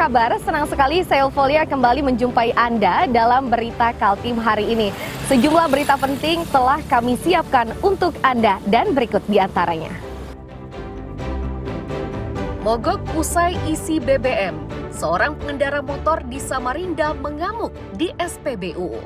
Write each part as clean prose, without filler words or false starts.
kabar? Senang sekali saya Eufolia kembali menjumpai Anda dalam berita Kaltim hari ini. Sejumlah berita penting telah kami siapkan untuk Anda dan berikut diantaranya. Mogok usai isi BBM. Seorang pengendara motor di Samarinda mengamuk di SPBU.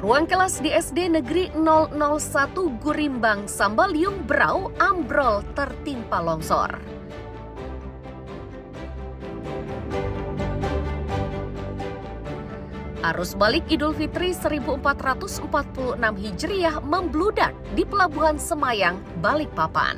Ruang kelas di SD Negeri 001 Gurimbang, Sambaliung, Berau, ambrol tertimpa longsor. Arus balik Idul Fitri 1446 Hijriah membludak di Pelabuhan Semayang, Balikpapan.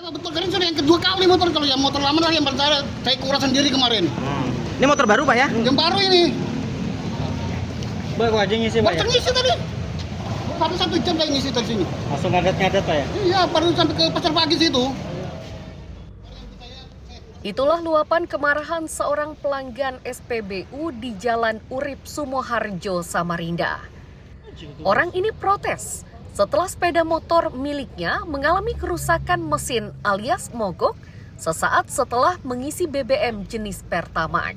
Betul kan sudah yang kedua kali motor, kalau yang motor lama yang saya kuras sendiri kemarin. Ini motor baru Pak ya? Yang baru ini. Baru aja ngisi Pak ya? Baru ngisi tadi. Baru 1 jam saya ngisi dari sini. Langsung ngadet-ngadet Pak ya? Iya, baru sampai ke pasar pagi situ. Itulah luapan kemarahan seorang pelanggan SPBU di Jalan Urip Sumoharjo, Samarinda. Orang ini protes setelah sepeda motor miliknya mengalami kerusakan mesin alias mogok sesaat setelah mengisi BBM jenis Pertamax.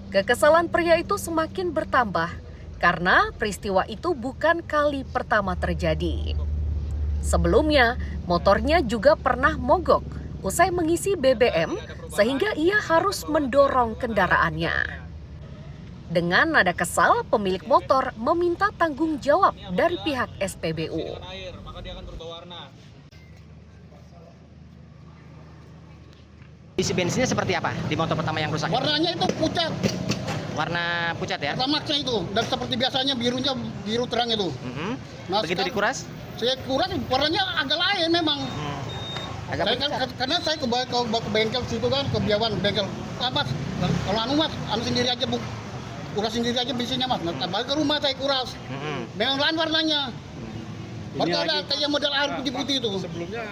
Kekesalan pria itu semakin bertambah karena peristiwa itu bukan kali pertama terjadi. Sebelumnya, motornya juga pernah mogok usai mengisi BBM sehingga ia harus mendorong kendaraannya. Dengan nada kesal, pemilik motor meminta tanggung jawab dari pihak SPBU. Isi bensinnya seperti apa di motor pertama yang rusak? Warnanya itu pucat. Warna pucat ya? Pertamaxnya itu, dan seperti biasanya birunya biru terang itu. Nah, begitu dikuras? Saya kuras warnanya agak lain memang. Agak Karena saya ke bengkel situ kan, ke Biawan bengkel. Mas, kalau anu sendiri aja bu. Kuras sendiri aja bensinnya mas, nah, balik ke rumah saya kuras. Memang lain warnanya. Baru ada kayak model air putih-putih itu. Sebelumnya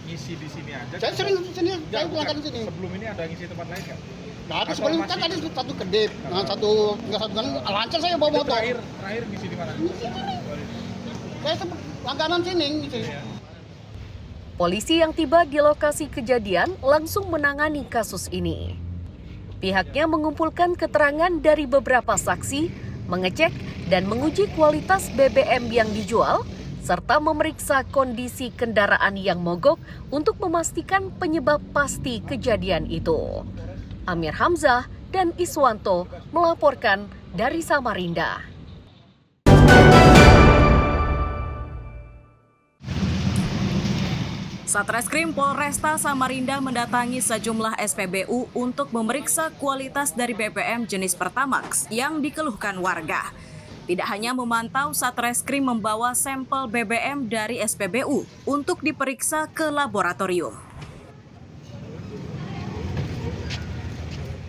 ngisi di sini aja. Saya sering di sini, saya pulang di sini. Sebelum ini ada ngisi tempat lain nggak? Nah, ada sebelum kan ada satu kedip, nah satu kan lancar saya bawa motor. Terakhir ngisi di mana? Saya langganan sini gitu. Polisi yang tiba di lokasi kejadian langsung menangani kasus ini. Pihaknya mengumpulkan keterangan dari beberapa saksi, mengecek dan menguji kualitas BBM yang dijual, serta memeriksa kondisi kendaraan yang mogok untuk memastikan penyebab pasti kejadian itu. Amir Hamzah dan Iswanto melaporkan dari Samarinda. Satreskrim Polresta Samarinda mendatangi sejumlah SPBU untuk memeriksa kualitas dari BBM jenis Pertamax yang dikeluhkan warga. Tidak hanya memantau, Satreskrim membawa sampel BBM dari SPBU untuk diperiksa ke laboratorium.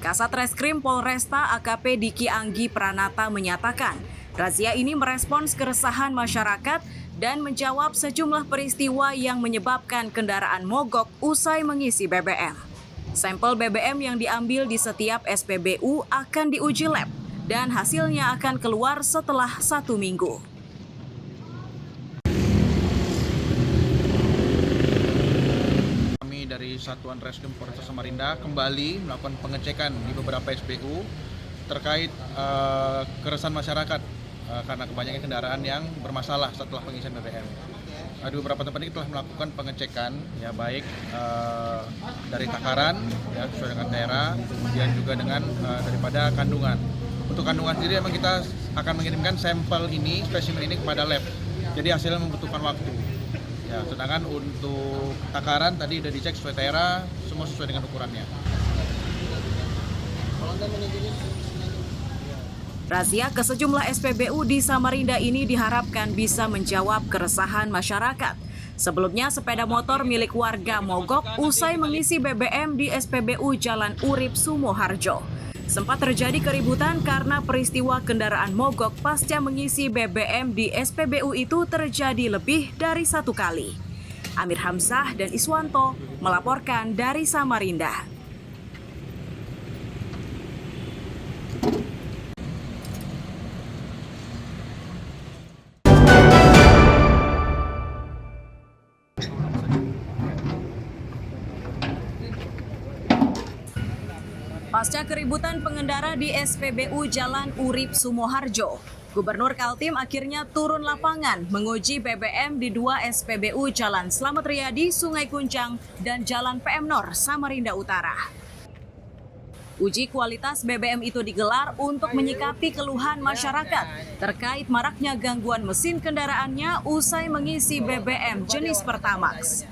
Kasat Reskrim Polresta AKP Diki Anggi Pranata menyatakan, razia ini merespons keresahan masyarakat dan menjawab sejumlah peristiwa yang menyebabkan kendaraan mogok usai mengisi BBM. Sampel BBM yang diambil di setiap SPBU akan diuji lab dan hasilnya akan keluar setelah 1 minggu. Kami dari Satuan Reskrim Polresta Samarinda kembali melakukan pengecekan di beberapa SPU terkait keresahan masyarakat karena kebanyakan kendaraan yang bermasalah setelah pengisian BBM. Di beberapa tempat ini telah melakukan pengecekan, ya baik dari takaran, ya sesuai dengan daerah, kemudian juga dengan daripada kandungan. Untuk kandungan sendiri memang kita akan mengirimkan sampel ini, spesimen ini kepada lab. Jadi hasilnya membutuhkan waktu. Ya, sedangkan untuk takaran tadi sudah dicek sesuai daerah, semua sesuai dengan ukurannya. Razia ke sejumlah SPBU di Samarinda ini diharapkan bisa menjawab keresahan masyarakat. Sebelumnya, sepeda motor milik warga mogok usai mengisi BBM di SPBU Jalan Urip Sumoharjo. Sempat terjadi keributan karena peristiwa kendaraan mogok pasca mengisi BBM di SPBU itu terjadi lebih dari 1 kali. Amir Hamzah dan Iswanto melaporkan dari Samarinda. Pasca keributan pengendara di SPBU Jalan Urip Sumoharjo, Gubernur Kaltim akhirnya turun lapangan menguji BBM di 2 SPBU Jalan Slamet Riyadi, Sungai Kuncang, dan Jalan PM Nor, Samarinda Utara. Uji kualitas BBM itu digelar untuk menyikapi keluhan masyarakat terkait maraknya gangguan mesin kendaraannya usai mengisi BBM jenis Pertamax.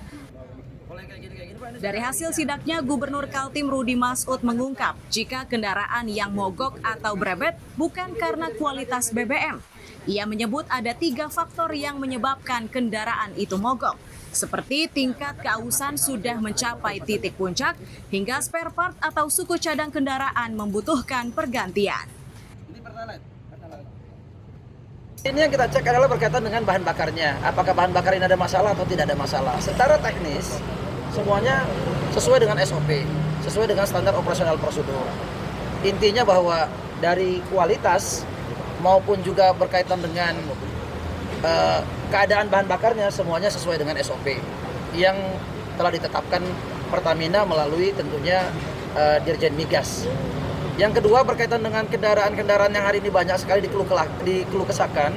Dari hasil sidaknya, Gubernur Kaltim Rudi Masud mengungkap jika kendaraan yang mogok atau berebet bukan karena kualitas BBM. Ia menyebut ada 3 faktor yang menyebabkan kendaraan itu mogok, seperti tingkat keausan sudah mencapai titik puncak, hingga spare part atau suku cadang kendaraan membutuhkan pergantian. Ini yang kita cek adalah berkaitan dengan bahan bakarnya. Apakah bahan bakar ini ada masalah atau tidak ada masalah. Secara teknis, semuanya sesuai dengan SOP, sesuai dengan standar operasional prosedur. Intinya bahwa dari kualitas maupun juga berkaitan dengan keadaan bahan bakarnya semuanya sesuai dengan SOP yang telah ditetapkan Pertamina melalui tentunya Dirjen Migas. Yang kedua berkaitan dengan kendaraan-kendaraan yang hari ini banyak sekali dikeluh kesahkan.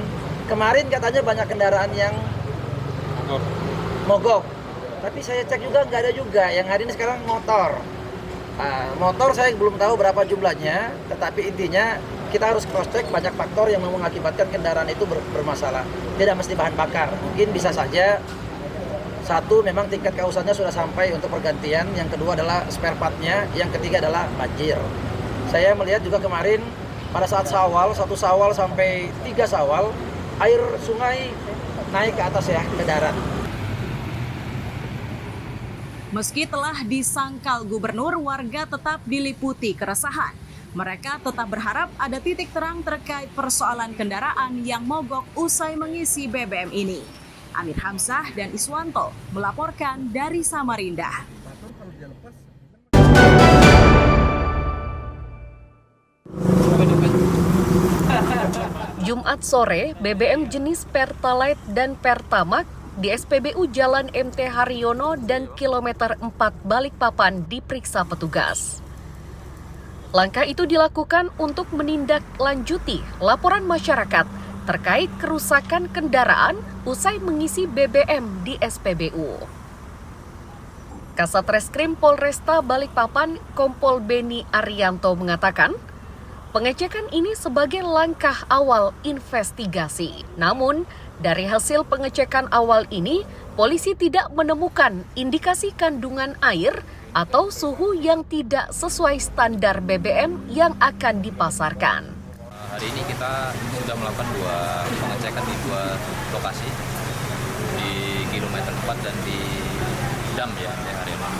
Kemarin katanya banyak kendaraan yang mogok. Tapi saya cek juga nggak ada juga. Yang hari ini sekarang motor. Motor saya belum tahu berapa jumlahnya. Tetapi intinya kita harus cross check banyak faktor yang mengakibatkan kendaraan itu bermasalah. Tidak mesti bahan bakar. Mungkin bisa saja satu memang tingkat keausannya sudah sampai untuk pergantian. Yang kedua adalah spare part-nya. Yang ketiga adalah banjir. Saya melihat juga kemarin pada saat Syawal, 1 Syawal sampai 3 Syawal, air sungai naik ke atas ya, ke darat. Meski telah disangkal gubernur, warga tetap diliputi keresahan. Mereka tetap berharap ada titik terang terkait persoalan kendaraan yang mogok usai mengisi BBM ini. Amir Hamzah dan Iswanto melaporkan dari Samarinda. Jumat sore, BBM jenis Pertalite dan Pertamax di SPBU Jalan MT Haryono dan Kilometer 4 Balikpapan diperiksa petugas. Langkah itu dilakukan untuk menindaklanjuti laporan masyarakat terkait kerusakan kendaraan usai mengisi BBM di SPBU. Kasat Reskrim Polresta Balikpapan Kompol Beni Arianto mengatakan, pengecekan ini sebagai langkah awal investigasi. Namun, dari hasil pengecekan awal ini, polisi tidak menemukan indikasi kandungan air atau suhu yang tidak sesuai standar BBM yang akan dipasarkan. Hari ini kita sudah melakukan 2 pengecekan di 2 lokasi, di kilometer 4 dan di Dam ya, di Haryono.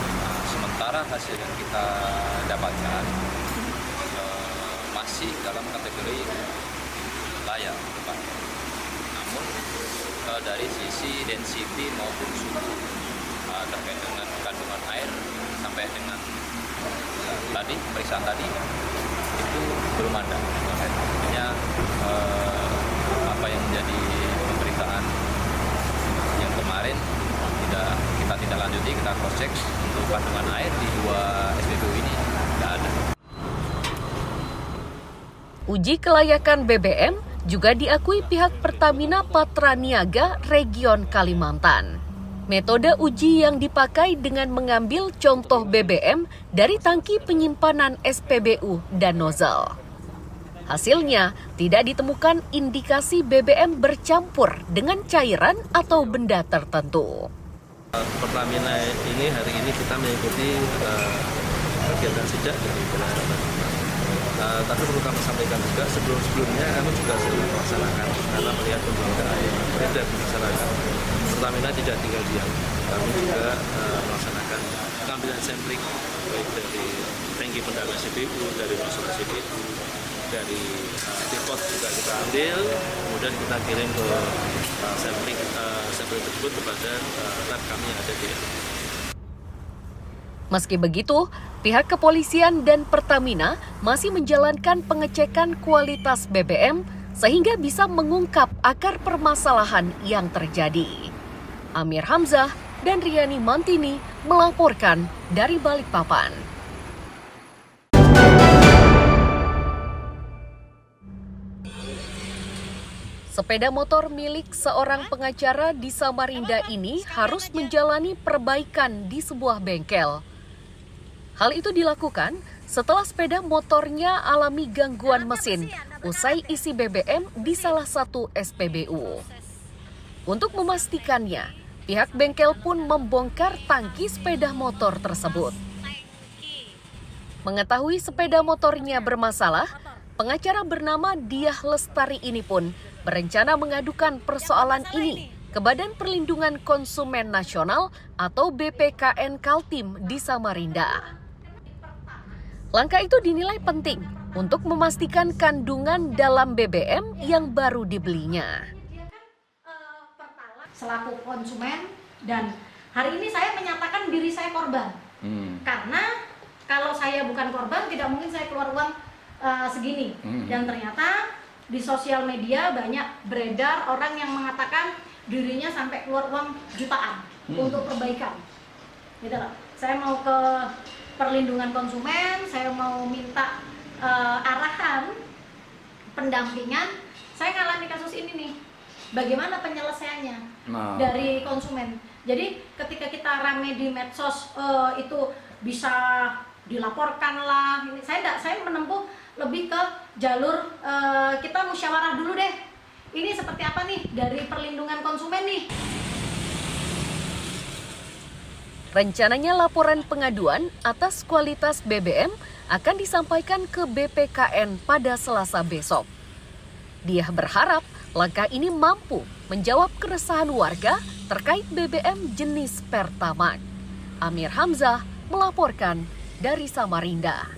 Sementara hasil yang kita dapatkan masih dalam kategori layak, Pak. Namun dari sisi density maupun suhu terkait dengan kandungan air sampai dengan tadi pemeriksaan tadi itu belum ada. Artinya apa yang menjadi pemberitaan yang kemarin kita tidak lanjuti, kita cross check untuk kandungan air di 2 SPBU ini tidak ada. Uji kelayakan BBM juga diakui pihak Pertamina Patraniaga Region Kalimantan. Metode uji yang dipakai dengan mengambil contoh BBM dari tangki penyimpanan SPBU dan nozzle. Hasilnya, tidak ditemukan indikasi BBM bercampur dengan cairan atau benda tertentu. Pertamina ini hari ini kita mengikuti kegiatan sejak dari penerapan. Tapi perlu kami sampaikan juga sebelumnya kami juga sering melaksanakan karena melihat perkembangan yang beredar di masyarakat Pertamina tidak tinggal diam. Kami juga melaksanakan pengambilan sampling baik dari tangki pendalaman CPU, dari masalah CPU, dari tripod juga kita ambil, kemudian kita kirim ke sampling tersebut kepada lab kami yang ada di LU. Meski begitu, pihak kepolisian dan Pertamina masih menjalankan pengecekan kualitas BBM sehingga bisa mengungkap akar permasalahan yang terjadi. Amir Hamzah dan Riani Mantini melaporkan dari Balikpapan. Sepeda motor milik seorang pengacara di Samarinda ini harus menjalani perbaikan di sebuah bengkel. Hal itu dilakukan setelah sepeda motornya alami gangguan mesin usai isi BBM di salah satu SPBU. Untuk memastikannya, pihak bengkel pun membongkar tangki sepeda motor tersebut. Mengetahui sepeda motornya bermasalah, pengacara bernama Diah Lestari ini pun berencana mengadukan persoalan ini ke Badan Perlindungan Konsumen Nasional atau BPKN Kaltim di Samarinda. Langkah itu dinilai penting untuk memastikan kandungan dalam BBM yang baru dibelinya. Selaku konsumen, dan hari ini saya menyatakan diri saya korban. Karena kalau saya bukan korban, tidak mungkin saya keluar uang segini. Dan ternyata di sosial media banyak beredar orang yang mengatakan dirinya sampai keluar uang jutaan untuk perbaikan. Gitu loh. Saya mau ke perlindungan konsumen, saya mau minta arahan pendampingan. Saya ngalami kasus ini nih, bagaimana penyelesaiannya dari konsumen. Jadi ketika kita rame di medsos itu bisa dilaporkan lah. Saya menempuh lebih ke jalur kita musyawarah dulu deh. Ini seperti apa nih dari perlindungan konsumen nih. Rencananya laporan pengaduan atas kualitas BBM akan disampaikan ke BPKN pada Selasa besok. Dia berharap langkah ini mampu menjawab keresahan warga terkait BBM jenis Pertamax. Amir Hamzah melaporkan dari Samarinda.